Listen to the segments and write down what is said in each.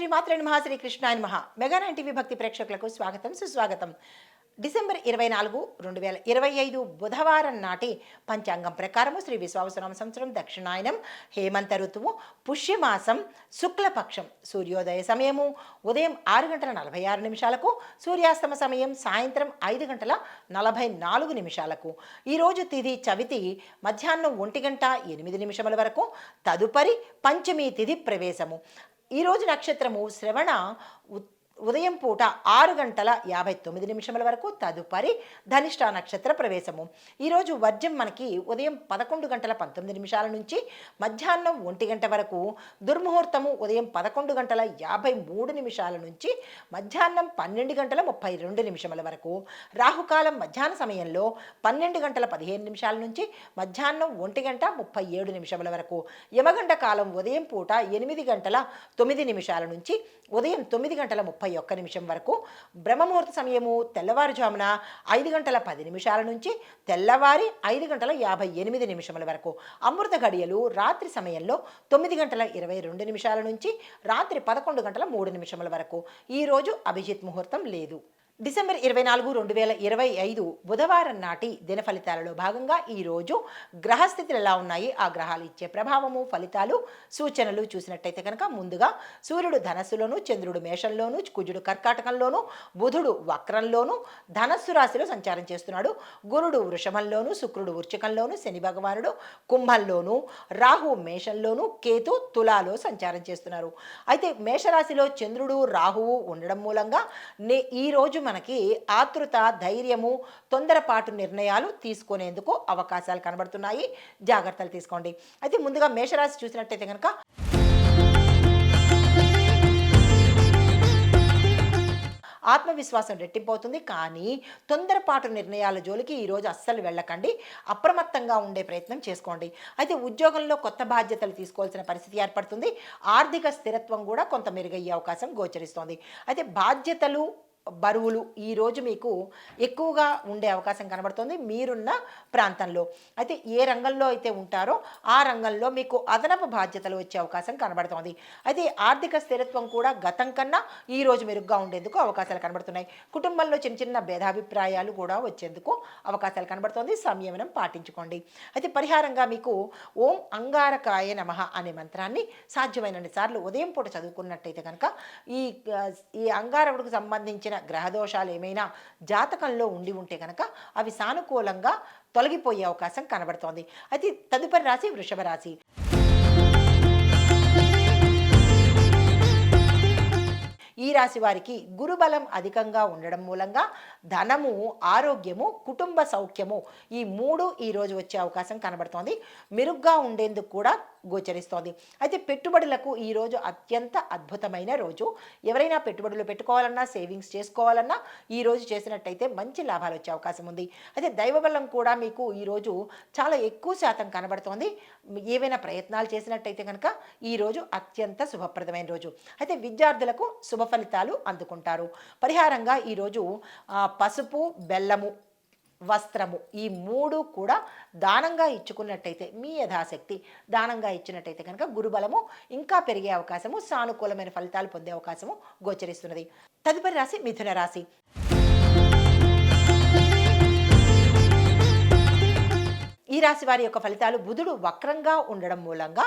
శ్రీమాత్రే నమః శ్రీ కృష్ణాయ నమః మెగా నైన్ టీవీ భక్తి ప్రేక్షకులకు స్వాగతం సుస్వాగతం. డిసెంబర్ 24, 2025 బుధవారం నాటి పంచాంగం ప్రకారము శ్రీ విశ్వావసునామ సంవత్సరం దక్షిణాయనం హేమంత ఋతువు పుష్యమాసం శుక్లపక్షం సూర్యోదయ సమయము ఉదయం 6 గంటల 46 నిమిషాలకు, సూర్యాస్తమ సమయం సాయంత్రం 5 గంటల 44 నిమిషాలకు. ఈరోజు తిథి చవితి మధ్యాహ్నం 1 గంట 8 నిమిషముల వరకు. తదుపరి పంచమి తిథి ప్రవేశము. ఈరోజు నక్షత్రము శ్రవణ ఉదయం పూట 6 గంటల 59 నిమిషముల వరకు. తదుపరి ధనిష్ట నక్షత్ర ప్రవేశము. ఈరోజు వర్జం మనకి ఉదయం 11 గంటల 19 నిమిషాల నుంచి మధ్యాహ్నం 1 గంట వరకు. దుర్ముహూర్తము ఉదయం 11 గంటల 53 నిమిషాల నుంచి మధ్యాహ్నం 12 గంటల 32 నిమిషముల వరకు. రాహుకాలం మధ్యాహ్న సమయంలో 12 గంటల 15 నిమిషాల నుంచి మధ్యాహ్నం 1 గంట 37 నిమిషముల వరకు. యమగంట కాలం ఉదయం పూట 8 గంటల 9 నిమిషాల నుంచి ఉదయం 9 గంటల 31 నిమిషం వరకు. బ్రహ్మముహూర్త సమయము తెల్లవారుజామున 5 గంటల 10 నిమిషాల నుంచి తెల్లవారి 5 గంటల 58 నిమిషముల వరకు. అమృత గడియలు రాత్రి సమయంలో 9 గంటల 22 నిమిషాల నుంచి రాత్రి 11 గంటల 3 నిమిషముల వరకు. ఈరోజు అభిజిత్ ముహూర్తం లేదు. డిసెంబర్ 24, 2025 బుధవారం నాటి దిన ఫలితాలలో భాగంగా ఈరోజు గ్రహస్థితులు ఎలా ఉన్నాయి, ఆ గ్రహాలు ఇచ్చే ప్రభావము, ఫలితాలు, సూచనలు చూసినట్టయితే కనుక ముందుగా సూర్యుడు ధనస్సులోను, చంద్రుడు మేషంలోను, కుజుడు కర్కాటకంలోను, బుధుడు వక్రంలోను, ధనస్సు రాశిలో సంచారం చేస్తున్నాడు. గురుడు వృషభంలోను, శుక్రుడు వృశ్చికంలోను, శని భగవానుడు కుంభంలోను, రాహు మేషంలోను, కేతు తులాలో సంచారం చేస్తున్నారు. అయితే మేషరాశిలో చంద్రుడు రాహువు ఉండడం మూలంగా ఈరోజు మనకి ఆతృత, ధైర్యము, తొందరపాటు నిర్ణయాలు తీసుకునేందుకు అవకాశాలు కనబడుతున్నాయి. జాగ్రత్తలు తీసుకోండి. అయితే ముందుగా మేషరాశి చూసినట్టయితే కనుక ఆత్మవిశ్వాసం రెట్టింపవుతుంది. కానీ తొందరపాటు నిర్ణయాల జోలికి ఈరోజు అస్సలు వెళ్ళకండి. అప్రమత్తంగా ఉండే ప్రయత్నం చేసుకోండి. అయితే ఉద్యోగంలో కొత్త బాధ్యతలు తీసుకోవాల్సిన పరిస్థితి ఏర్పడుతుంది. ఆర్థిక స్థిరత్వం కూడా కొంత మెరుగయ్యే అవకాశం గోచరిస్తోంది. అయితే బాధ్యతలు, బరువులు ఈరోజు మీకు ఎక్కువగా ఉండే అవకాశం కనబడుతుంది మీరున్న ప్రాంతంలో. అయితే ఏ రంగంలో అయితే ఉంటారో ఆ రంగంలో మీకు అదనపు బాధ్యతలు వచ్చే అవకాశం కనబడుతోంది. అయితే ఆర్థిక స్థిరత్వం కూడా గతం కన్నా ఈరోజు మెరుగ్గా ఉండేందుకు అవకాశాలు కనబడుతున్నాయి. కుటుంబంలో చిన్న చిన్న భేదాభిప్రాయాలు కూడా వచ్చేందుకు అవకాశాలు కనబడుతోంది. సంయమనం పాటించుకోండి. అయితే పరిహారంగా మీకు ఓం అంగారకాయ నమః అనే మంత్రాన్ని సాధ్యమైనన్ని సార్లు ఉదయం పూట చదువుకున్నట్టయితే కనుక ఈ అంగారకుడికి సంబంధించిన గ్రహదోషాలు ఏమైనా జాతకంలో ఉండి ఉంటే కనుక అవి సానుకూలంగా తొలగిపోయే అవకాశం కనబడుతోంది. అయితే తదుపరి రాశి వృషభ రాశి. ఈ రాశి వారికి గురుబలం అధికంగా ఉండడం మూలంగా ధనము, ఆరోగ్యము, కుటుంబ సౌఖ్యము ఈ మూడు ఈరోజు వచ్చే అవకాశం కనబడుతోంది. మెరుగ్గా ఉండేందుకు కూడా గోచరిస్తోంది. అయితే పెట్టుబడులకు ఈరోజు అత్యంత అద్భుతమైన రోజు. ఎవరైనా పెట్టుబడులు పెట్టుకోవాలన్నా, సేవింగ్స్ చేసుకోవాలన్నా ఈరోజు చేసినట్టయితే మంచి లాభాలు వచ్చే అవకాశం ఉంది. అయితే దైవబలం కూడా మీకు ఈరోజు చాలా ఎక్కువ శాతం కనబడుతోంది. ఏవైనా ప్రయత్నాలు చేసినట్టయితే కనుక ఈరోజు అత్యంత శుభప్రదమైన రోజు. అయితే విద్యార్థులకు శుభ ఫలితాలు అందుకుంటారు. పరిహారంగా ఈరోజు పసుపు, బెల్లము, వస్త్రము ఈ మూడు కూడా దానంగా ఇచ్చుకున్నట్టయితే, మీ యథాశక్తి దానంగా ఇచ్చినట్టయితే కనుక గురుబలము ఇంకా పెరిగే అవకాశము, సానుకూలమైన ఫలితాలు పొందే అవకాశము గోచరిస్తున్నది. తదుపరి రాశి మిథున రాశి. ఈ రాశి వారి యొక్క ఫలితాలు బుధుడు వక్రంగా ఉండడం మూలంగా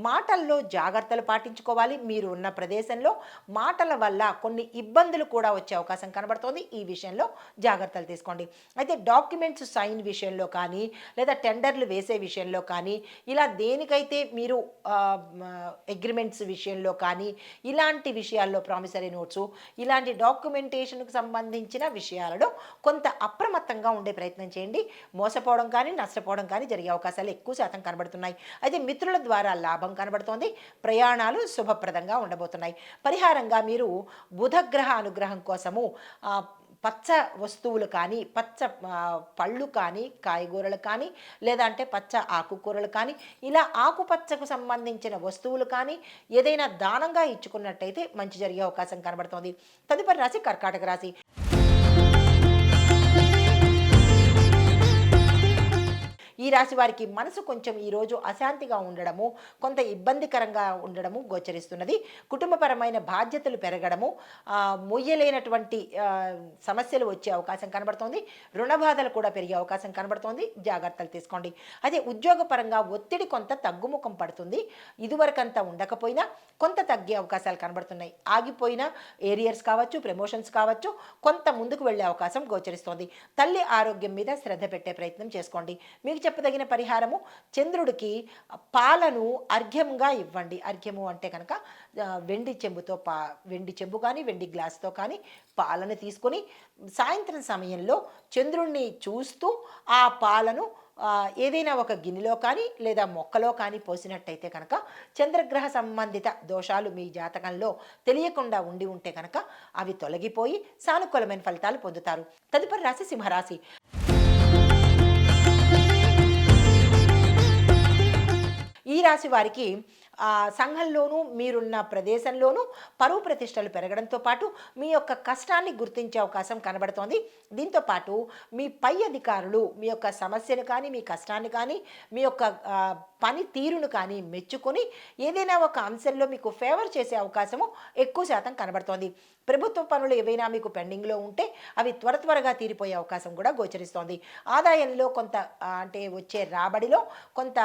మాటల్లో జాగ్రత్తలు పాటించుకోవాలి. మీరు ఉన్న ప్రదేశంలో మాటల వల్ల కొన్ని ఇబ్బందులు కూడా వచ్చే అవకాశం కనబడుతోంది. ఈ విషయంలో జాగ్రత్తలు తీసుకోండి. అయితే డాక్యుమెంట్స్ సైన్ విషయంలో కానీ, లేదా టెండర్లు వేసే విషయంలో కానీ, ఇలా దేనికైతే మీరు అగ్రిమెంట్స్ విషయంలో కానీ, ఇలాంటి విషయాల్లో ప్రామిసరీ నోట్సు, ఇలాంటి డాక్యుమెంటేషన్కు సంబంధించిన విషయాలలో కొంత అప్రమత్తంగా ఉండే ప్రయత్నం చేయండి. మోసపోవడం కానీ, నష్టపోవడం కానీ జరిగే అవకాశాలు ఎక్కువ శాతం కనబడుతున్నాయి. అయితే మిత్రుల ద్వారా లాభం కనబడుతోంది. ప్రయాణాలు శుభప్రదంగా ఉండబోతున్నాయి. పరిహారంగా మీరు బుధగ్రహ అనుగ్రహం కోసము పచ్చ వస్తువులు కానీ, పచ్చ పళ్ళు కానీ, కాయగూరలు కానీ, లేదంటే పచ్చ ఆకుకూరలు కానీ, ఇలా ఆకుపచ్చకు సంబంధించిన వస్తువులు కానీ ఏదైనా దానంగా ఇచ్చుకున్నట్టయితే మంచి జరిగే అవకాశం కనబడుతోంది. తదుపరి రాశి కర్కాటక రాశి. ఈ రాశి వారికి మనసు కొంచెం ఈరోజు అశాంతిగా ఉండడము, కొంత ఇబ్బందికరంగా ఉండడము గోచరిస్తున్నది. కుటుంబపరమైన బాధ్యతలు పెరగడము, మొయ్యలేనటువంటి సమస్యలు వచ్చే అవకాశం కనబడుతోంది. రుణ బాధలు కూడా పెరిగే అవకాశం కనబడుతోంది. జాగ్రత్తలు తీసుకోండి. అయితే ఉద్యోగపరంగా ఒత్తిడి కొంత తగ్గుముఖం పడుతుంది. ఇదివరకంతా ఉండకపోయినా కొంత తగ్గే అవకాశాలు కనబడుతున్నాయి. ఆగిపోయిన ఏరియర్స్ కావచ్చు, ప్రమోషన్స్ కావచ్చు, కొంత ముందుకు వెళ్ళే అవకాశం గోచరిస్తోంది. తల్లి ఆరోగ్యం మీద శ్రద్ధ పెట్టే ప్రయత్నం చేసుకోండి. మీకు చెప్పదగిన పరిహారము, చంద్రుడికి పాలను అర్ఘ్యంగా ఇవ్వండి. అర్ఘ్యము అంటే కనుక వెండి చెంబుతో వెండి చెంబు కానీ వెండి గ్లాస్తో కానీ పాలను తీసుకొని సాయంత్రం సమయంలో చంద్రుణ్ణి చూస్తూ ఆ పాలను ఏదైనా ఒక గిన్నెలో కానీ లేదా మొక్కలో కానీ పోసినట్టయితే కనుక చంద్రగ్రహ సంబంధిత దోషాలు మీ జాతకంలో తెలియకుండా ఉండి ఉంటే కనుక అవి తొలగిపోయి సానుకూలమైన ఫలితాలు పొందుతారు. తదుపరి రాశి సింహరాశి. ఈ రాశి వారికి సంఘంలోనూ మీరున్న ప్రదేశంలోనూ పరువు ప్రతిష్టలు పెరగడంతో పాటు మీ యొక్క కష్టాన్ని గుర్తించే అవకాశం కనబడుతోంది. దీంతోపాటు మీ పై అధికారులు మీ యొక్క సమస్యను కానీ మీ కష్టాన్ని కానీ మీ యొక్క పని తీరును కానీ మెచ్చుకొని ఏదైనా ఒక అంశంలో మీకు ఫేవర్ చేసే అవకాశము ఎక్కువ శాతం కనబడుతోంది. ప్రభుత్వ పనులు ఏవైనా మీకు పెండింగ్లో ఉంటే అవి త్వరగా తీరిపోయే అవకాశం కూడా గోచరిస్తోంది. ఆదాయంలో కొంత అంటే వచ్చే రాబడిలో కొంత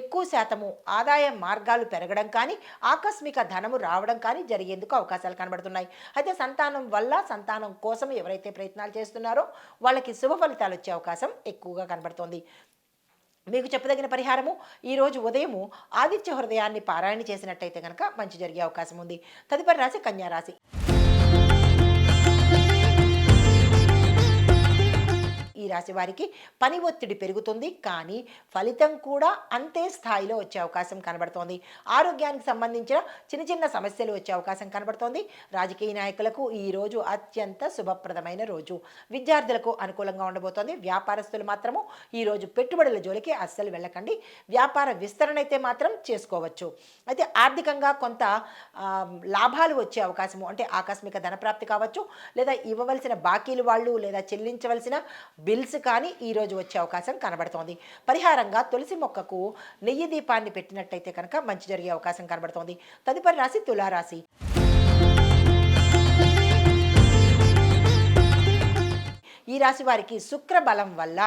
ఎక్కువ శాతము ఆదాయ మార్గాలు పెరగడం కానీ ఆకస్మిక ధనము రావడం కానీ జరిగేందుకు అవకాశాలు కనబడుతున్నాయి. అయితే సంతానం కోసం ఎవరైతే ప్రయత్నాలు చేస్తున్నారో వాళ్ళకి శుభ ఫలితాలు వచ్చే అవకాశం ఎక్కువగా కనబడుతోంది. మీకు చెప్పదగిన పరిహారము, ఈరోజు ఉదయము ఆదిత్య హృదయాన్ని పారాయణ చేసినట్టయితే కనుక మంచి జరిగే అవకాశం ఉంది. తదుపరి రాశి కన్యా రాశి. ఈ రాశి వారికి పని ఒత్తిడి పెరుగుతుంది, కానీ ఫలితం కూడా అంతే స్థాయిలో వచ్చే అవకాశం కనబడుతోంది. ఆరోగ్యానికి సంబంధించిన చిన్న సమస్యలు వచ్చే అవకాశం కనబడుతోంది. రాజకీయ నాయకులకు ఈ రోజు అత్యంత శుభప్రదమైన రోజు. విద్యార్థులకు అనుకూలంగా ఉండబోతోంది. వ్యాపారస్తులు మాత్రము ఈరోజు పెట్టుబడుల జోలికి అస్సలు వెళ్ళకండి. వ్యాపార విస్తరణ అయితే మాత్రం చేసుకోవచ్చు. అయితే ఆర్థికంగా కొంత లాభాలు వచ్చే అవకాశము, అంటే ఆకస్మిక ధనప్రాప్తి కావచ్చు, లేదా ఇవ్వవలసిన బాకీలు వాళ్ళు లేదా చెల్లించవలసిన బిల్స్ కానీ ఈరోజు వచ్చే అవకాశం కనబడుతోంది. పరిహారంగా తులసి మొక్కకు నెయ్యి దీపాన్ని పెట్టినట్టయితే కనుక మంచి జరిగే అవకాశం కనబడుతోంది. తదుపరి రాశి తులారాశి. ఈ రాశి వారికి శుక్ర బలం వల్ల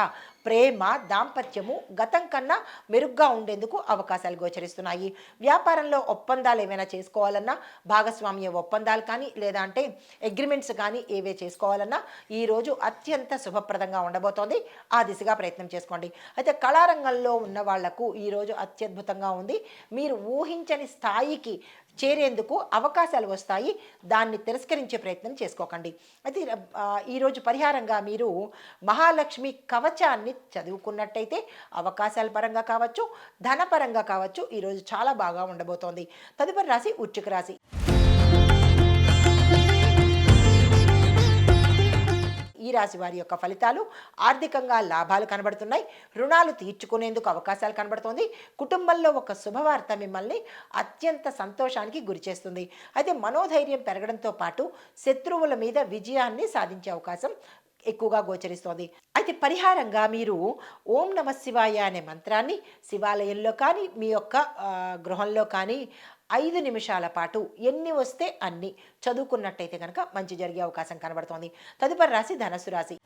ప్రేమ, దాంపత్యము గతం కన్నా మెరుగ్గా ఉండేందుకు అవకాశాలు గోచరిస్తున్నాయి. వ్యాపారంలో ఒప్పందాలు ఏమైనా చేసుకోవాలన్నా, భాగస్వామ్య ఒప్పందాలు కానీ లేదా అంటే అగ్రిమెంట్స్ కానీ ఏవే చేసుకోవాలన్నా ఈరోజు అత్యంత శుభప్రదంగా ఉండబోతోంది. ఆ దిశగా ప్రయత్నం చేసుకోండి. అయితే కళారంగంలో ఉన్న వాళ్లకు ఈరోజు అత్యద్భుతంగా ఉంది. మీరు ఊహించని స్థాయికి చేరేందుకు అవకాశాలు వస్తాయి. దాన్ని తిరస్కరించే ప్రయత్నం చేసుకోకండి. అయితే ఈరోజు పరిహారంగా మీరు మహాలక్ష్మి కవచాన్ని చదువుకున్నట్టయితే అవకాశాల పరంగా కావచ్చు, ధనపరంగా కావచ్చు, ఈరోజు చాలా బాగా ఉండబోతోంది. తదుపరి రాశి వృశ్చిక రాశి. ఈ రాశి వారి యొక్క ఫలితాలు, ఆర్థికంగా లాభాలు కనబడుతున్నాయి. రుణాలు తీర్చుకునేందుకు అవకాశాలు కనబడుతోంది. కుటుంబంలో ఒక శుభవార్త మిమ్మల్ని అత్యంత సంతోషానికి గురిచేస్తుంది. అయితే మనోధైర్యం పెరగడంతో పాటు శత్రువుల మీద విజయాన్ని సాధించే అవకాశం ఎక్కువగా గోచరిస్తోంది. అయితే పరిహారంగా మీరు ఓం నమ శివాయ అనే మంత్రాన్ని శివాలయంలో కానీ మీ యొక్క గృహంలో కానీ 5 నిమిషాల పాటు ఎన్ని వస్తే అన్ని చదువుకున్నట్టయితే కనుక మంచి జరిగే అవకాశం కనబడుతోంది. తదుపరి రాశి ధనస్సు రాశి.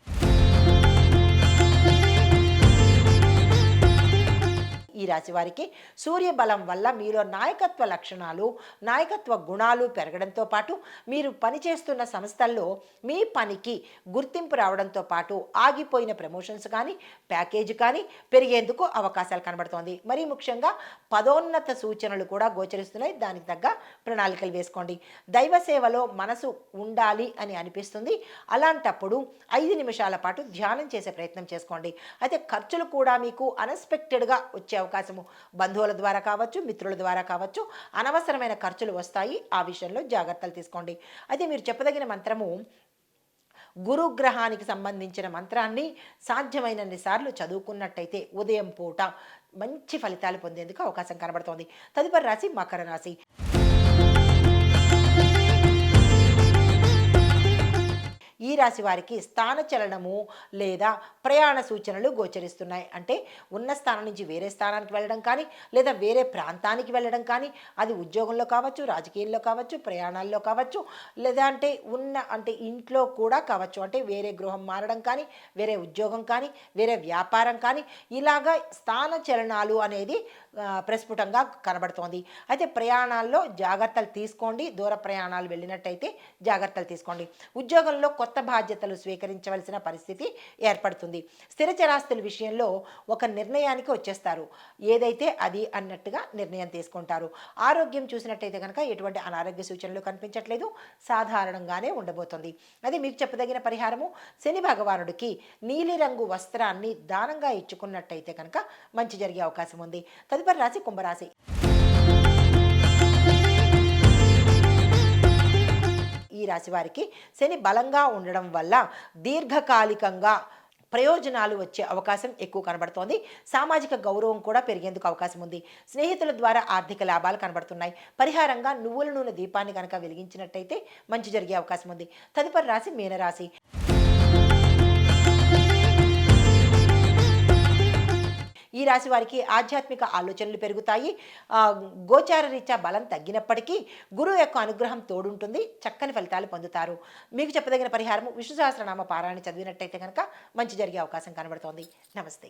ఈ రాశి వారికి సూర్య బలం వల్ల మీలో నాయకత్వ లక్షణాలు, నాయకత్వ గుణాలు పెరగడంతో పాటు మీరు పనిచేస్తున్న సంస్థల్లో మీ పనికి గుర్తింపు రావడంతో పాటు ఆగిపోయిన ప్రమోషన్స్ కానీ ప్యాకేజీ కానీ పెరిగేందుకు అవకాశాలు కనబడుతోంది. మరీ ముఖ్యంగా పదోన్నత సూచనలు కూడా గోచరిస్తున్నాయి. దానికి తగ్గ ప్రణాళికలు వేసుకోండి. దైవ సేవలో మనసు ఉండాలి అని అనిపిస్తుంది. అలాంటప్పుడు 5 నిమిషాల పాటు ధ్యానం చేసే ప్రయత్నం చేసుకోండి. అయితే ఖర్చులు కూడా మీకు అన్ఎక్స్పెక్టెడ్గా వచ్చే అవకాశము, బంధువుల ద్వారా కావచ్చు, మిత్రుల ద్వారా కావచ్చు, అనవసరమైన ఖర్చులు వస్తాయి. ఆ విషయంలో జాగ్రత్తలు తీసుకోండి. అయితే మీరు చెప్పదగిన మంత్రము గురుగ్రహానికి సంబంధించిన మంత్రాన్ని సాధ్యమైనన్ని సార్లు చదువుకున్నట్టయితే ఉదయం పూట మంచి ఫలితాలు పొందేందుకు అవకాశం కనబడుతోంది. తదుపరి రాశి మకర రాశి. ఈ రాశి వారికి స్థాన చలనము లేదా ప్రయాణ సూచనలు గోచరిస్తున్నాయి. అంటే ఉన్న స్థానం నుంచి వేరే స్థానానికి వెళ్ళడం కానీ, లేదా వేరే ప్రాంతానికి వెళ్ళడం కానీ, అది ఉద్యోగంలో కావచ్చు, రాజకీయాల్లో కావచ్చు, ప్రయాణాల్లో కావచ్చు, లేదా అంటే ఇంట్లో కూడా కావచ్చు. అంటే వేరే గృహం మారడం కానీ, వేరే ఉద్యోగం కానీ, వేరే వ్యాపారం కానీ, ఇలాగా స్థాన చలనాలు అనేది ప్రస్ఫుటంగా కనబడుతోంది. అయితే ప్రయాణాల్లో జాగ్రత్తలు తీసుకోండి. దూర ప్రయాణాలు వెళ్ళినట్టయితే జాగ్రత్తలు తీసుకోండి. ఉద్యోగంలో కొత్త బాధ్యతలు స్వీకరించవలసిన పరిస్థితి ఏర్పడుతుంది. స్థిర చరాస్తుల విషయంలో ఒక నిర్ణయానికి వచ్చేస్తారు. ఏదైతే అది అన్నట్టుగా నిర్ణయం తీసుకుంటారు. ఆరోగ్యం చూసినట్టయితే కనుక ఎటువంటి అనారోగ్య సూచనలు కనిపించట్లేదు. సాధారణంగానే ఉండబోతుంది. అది మీకు చెప్పదగిన పరిహారము, శని భగవానుడికి నీలిరంగు వస్త్రాన్ని దానంగా ఇచ్చుకున్నట్టయితే కనుక మంచి జరిగే అవకాశం ఉంది. తదుపరి రాశి కుంభరాశి. ఈ రాశి వారికి శని బలంగా ఉండడం వల్ల దీర్ఘకాలికంగా ప్రయోజనాలు వచ్చే అవకాశం ఎక్కువ కనబడుతోంది. సామాజిక గౌరవం కూడా పెరిగేందుకు అవకాశం ఉంది. స్నేహితుల ద్వారా ఆర్థిక లాభాలు కనబడుతున్నాయి. పరిహారంగా నువ్వుల నూనె దీపాన్ని కనుక వెలిగించినట్టయితే మంచి జరిగే అవకాశం ఉంది. తదుపరి రాశి మీనరాశి. ఈ రాశి వారికి ఆధ్యాత్మిక ఆలోచనలు పెరుగుతాయి. గోచార రీత్యా బలం తగ్గినప్పటికీ గురువు యొక్క అనుగ్రహం తోడుంటుంది. చక్కని ఫలితాలు పొందుతారు. మీకు చెప్పదగిన పరిహారము విష్ణు సహస్రనామ పారాయణ చదివినట్టయితే కనుక మంచి జరిగే అవకాశం కనబడుతోంది. నమస్తే.